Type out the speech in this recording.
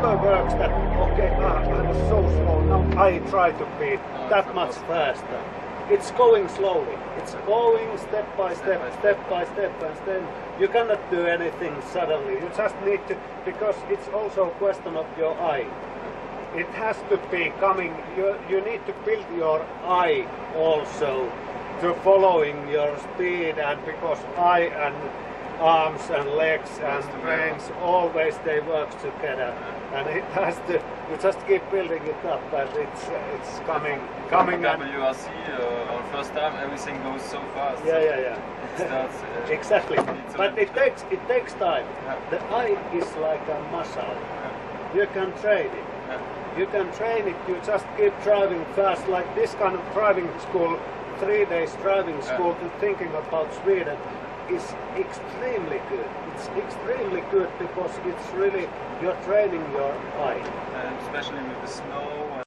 never works that, okay, I was so slow, now I try to be that much faster. It's going slowly. It's going step by step, and then you cannot do anything suddenly. You just need to, because it's also a question of your eye. It has to be coming, you need to build your eye also to following your speed, and because eye and arms and legs and brains always they work together, and it has to, you just keep building it up, and it's coming and WRC on first time everything goes so fast. Yeah. It starts, exactly. But it takes time. The eye is like a muscle. You can train it. You can train it, you just keep driving fast, like this kind of driving school, 3 days driving school, to thinking about Sweden is extremely good. It's extremely good because it's really, you're training your eye. And especially with the snow.